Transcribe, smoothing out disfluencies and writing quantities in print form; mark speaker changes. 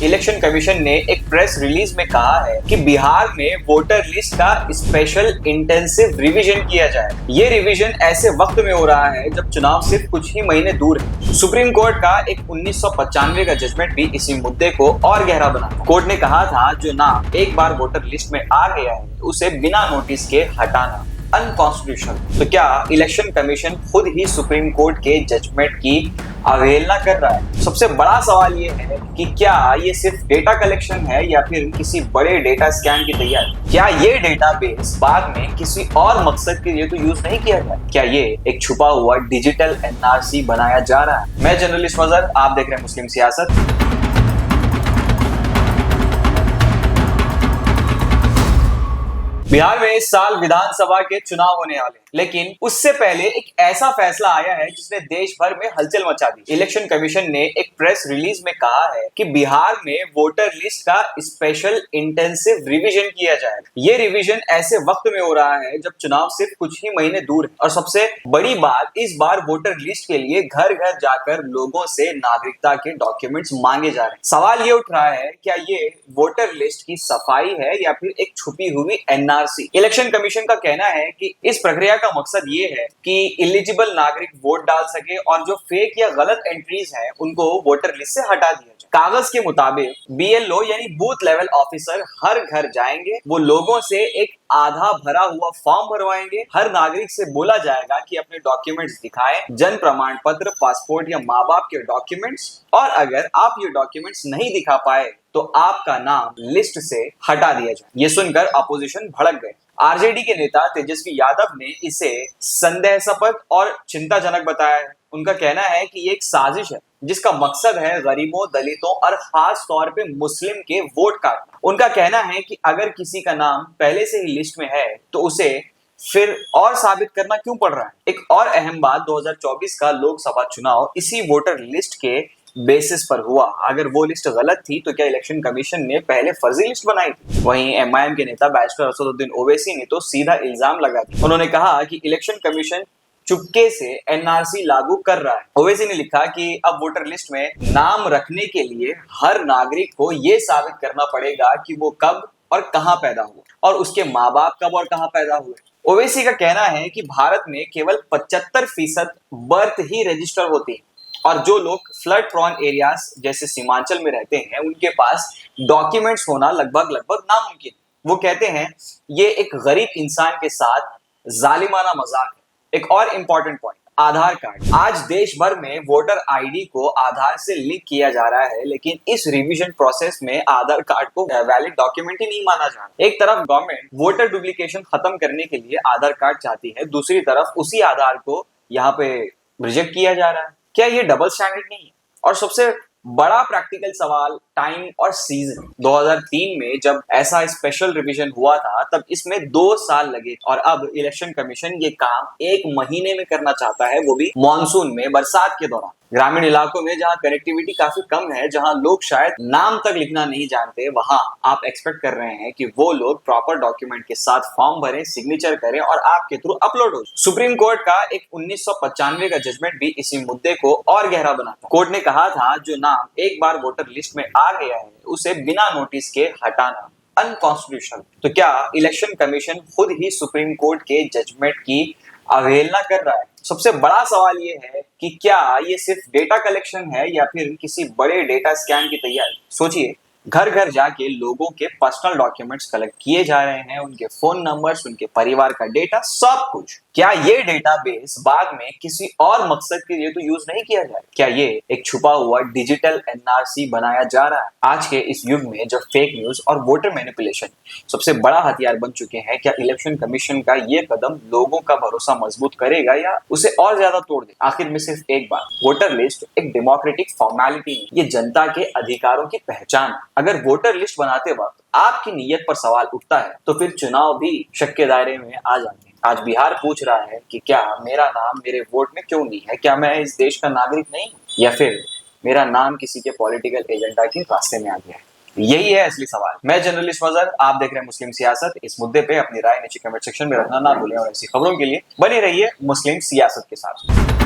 Speaker 1: Election commission ने एक press release में कहा है कि बिहार में वोटर लिस्ट का स्पेशल इंटेंसिव रिवीजन किया जाए। ये रिवीजन ऐसे वक्त में हो रहा है जब चुनाव सिर्फ कुछ ही महीने दूर है। सुप्रीम कोर्ट का एक 1995 का जजमेंट भी इसी मुद्दे को और गहरा बना। कोर्ट ने कहा था जो नाम एक बार वोटर लिस्ट में आ गया है उसे बिना नोटिस के हटाना अनकॉन्स्टिट्यूशनल। तो क्या इलेक्शन कमीशन खुद ही सुप्रीम कोर्ट के जजमेंट की अवहेलना कर रहा है? सबसे बड़ा सवाल ये है कि क्या ये सिर्फ डेटा कलेक्शन है या फिर किसी बड़े डेटा स्कैम की तैयारी? क्या ये डेटाबेस बाद में किसी और मकसद के लिए तो यूज नहीं किया गया? क्या ये एक छुपा हुआ डिजिटल एनआरसी बनाया जा रहा है? मैं जर्नलिस्ट मजहर, आप देख रहे हैं मुस्लिम सियासत। बिहार में इस साल विधानसभा के चुनाव होने वाले हैं, लेकिन उससे पहले एक ऐसा फैसला आया है जिसने देश भर में हलचल मचा दी। इलेक्शन कमीशन ने एक प्रेस रिलीज में कहा है कि बिहार में वोटर लिस्ट का स्पेशल इंटेंसिव रिवीजन किया जाएगा। ये रिवीजन ऐसे वक्त में हो रहा है जब चुनाव सिर्फ कुछ ही महीने दूर है और सबसे बड़ी बात, इस बार वोटर लिस्ट के लिए घर घर जाकर लोगों से नागरिकता के डॉक्यूमेंट्स मांगे जा रहे हैं। सवाल ये उठ रहा है, क्या ये वोटर लिस्ट की सफाई है या फिर एक छुपी हुई एनआरसी? इलेक्शन कमीशन का कहना है कि इस प्रक्रिया का मकसद ये है कि इलिजिबल नागरिक वोट डाल सके और जो फेक या गलत एंट्रीज हैं उनको वोटर लिस्ट से हटा दिया जाए। कागज के मुताबिक बीएलओ यानी बूथ लेवल ऑफिसर हर घर जाएंगे, वो लोगों से एक आधा भरा हुआ फॉर्म भरवाएंगे। हर नागरिक से बोला जाएगा कि अपने डॉक्यूमेंट्स दिखाएं, जन्म प्रमाण पत्र, पासपोर्ट या माँ बाप के डॉक्यूमेंट्स, और अगर आप ये डॉक्यूमेंट्स नहीं दिखा पाए तो आपका नाम लिस्ट से हटा दिया जाए। ये सुनकर अपोजिशन भड़क गए। आरजेडी के नेता तेजस्वी यादव ने इसे संदेहास्पद और चिंताजनक बताया है। उनका कहना है कि ये एक साजिश है जिसका मकसद है गरीबों, दलितों और खास तौर पे मुस्लिम के वोट काटना। उनका कहना है कि अगर किसी का नाम पहले से ही लिस्ट में है तो उसे फिर और साबित करना क्यों पड़ रहा है। एक और अहम बात, 2024 का लोकसभा चुनाव इसी वोटर लिस्ट के बेसिस पर हुआ। अगर वो लिस्ट गलत थी तो क्या इलेक्शन कमीशन ने पहले फर्जी लिस्ट बनाई थी? वहीं एमआईएम के नेता बैरिस्टर असदुद्दीन ओवैसी ने तो सीधा इल्जाम लगा दिया। उन्होंने कहा कि इलेक्शन कमीशन चुपके से एनआरसी लागू कर रहा है। ओवैसी ने लिखा कि अब वोटर लिस्ट में नाम रखने के लिए हर नागरिक को ये साबित करना पड़ेगा कि वो कब और कहां पैदा हुआ और उसके माँ बाप कब और कहां पैदा हुए। ओवैसी का कहना है कि भारत में केवल 75% बर्थ ही रजिस्टर होती है और जो लोग फ्लड प्रॉन एरियाज जैसे सीमांचल में रहते हैं उनके पास डॉक्यूमेंट्स होना लगभग नामुमकिन। वो कहते हैं ये एक गरीब इंसान के साथ जालिमाना मजाक है। एक और इंपॉर्टेंट पॉइंट, आधार कार्ड। आज देश भर में वोटर आईडी को आधार से लिंक किया जा रहा है, लेकिन इस रिवीजन प्रोसेस में आधार कार्ड को वैलिड डॉक्यूमेंट ही नहीं माना जा रहा। एक तरफ गवर्नमेंट वोटर डुप्लीकेशन खत्म करने के लिए आधार कार्ड चाहती है, दूसरी तरफ उसी आधार को यहाँ पे रिजेक्ट किया जा रहा है। क्या ये डबल स्टैंडर्ड नहीं है? और सबसे बड़ा प्रैक्टिकल सवाल, टाइम और सीजन। 2003 में जब ऐसा स्पेशल रिवीजन हुआ था तब इसमें 2 साल लगे और अब इलेक्शन कमीशन ये काम 1 महीने में करना चाहता है, वो भी मॉनसून में, बरसात के दौरान। ग्रामीण इलाकों में जहां कनेक्टिविटी काफी कम है, जहां लोग शायद नाम तक लिखना नहीं जानते, वहां आप एक्सपेक्ट कर रहे हैं कि वो लोग प्रॉपर डॉक्यूमेंट के साथ फॉर्म भरें, सिग्नेचर करें और आपके थ्रू अपलोड हो। सुप्रीम कोर्ट का एक 1995 का जजमेंट भी इसी मुद्दे को और गहरा बनाता। कोर्ट ने कहा था जो नाम एक बार वोटर लिस्ट में आ गया है उसे बिना नोटिस के हटाना अनकॉन्स्टिट्यूशनल। तो क्या इलेक्शन कमीशन खुद ही सुप्रीम कोर्ट के जजमेंट की अवहेलना कर रहा है? सबसे बड़ा सवाल ये है कि क्या ये सिर्फ डेटा कलेक्शन है या फिर किसी बड़े डेटा स्कैम की तैयारी? सोचिए, घर घर जाके लोगों के पर्सनल डॉक्यूमेंट्स कलेक्ट किए जा रहे हैं, उनके फोन नंबर्स, उनके परिवार का डेटा, सब कुछ। क्या ये डेटाबेस बाद में किसी और मकसद के लिए तो यूज नहीं किया जाए? क्या ये एक छुपा हुआ डिजिटल एनआरसी बनाया जा रहा है? आज के इस युग में जब फेक न्यूज और वोटर मैनिपुलेशन सबसे बड़ा हथियार बन चुके हैं, क्या इलेक्शन कमीशन का ये कदम लोगों का भरोसा मजबूत करेगा या उसे और ज्यादा तोड़ दे? आखिर में सिर्फ एक बात, वोटर लिस्ट एक डेमोक्रेटिक फॉर्मेलिटी नहीं, ये जनता के अधिकारों की पहचान। अगर वोटर लिस्ट बनाते वक्त आपकी नीयत पर सवाल उठता है तो फिर चुनाव भी शक के दायरे में आ जाते हैं। आज बिहार पूछ रहा है कि क्या मेरा नाम मेरे वोट में क्यों नहीं है? क्या मैं इस देश का नागरिक नहीं हूं? या फिर मेरा नाम किसी के पॉलिटिकल एजेंडा के रास्ते में आ गया है? यही है असली सवाल। मैं जर्नलिस्ट मजहर, आप देख रहे हैं मुस्लिम सियासत। इस मुद्दे पे अपनी राय नीचे कमेंट सेक्शन में रखना ना भूलें और ऐसी खबरों के लिए बने रहिए मुस्लिम सियासत के साथ।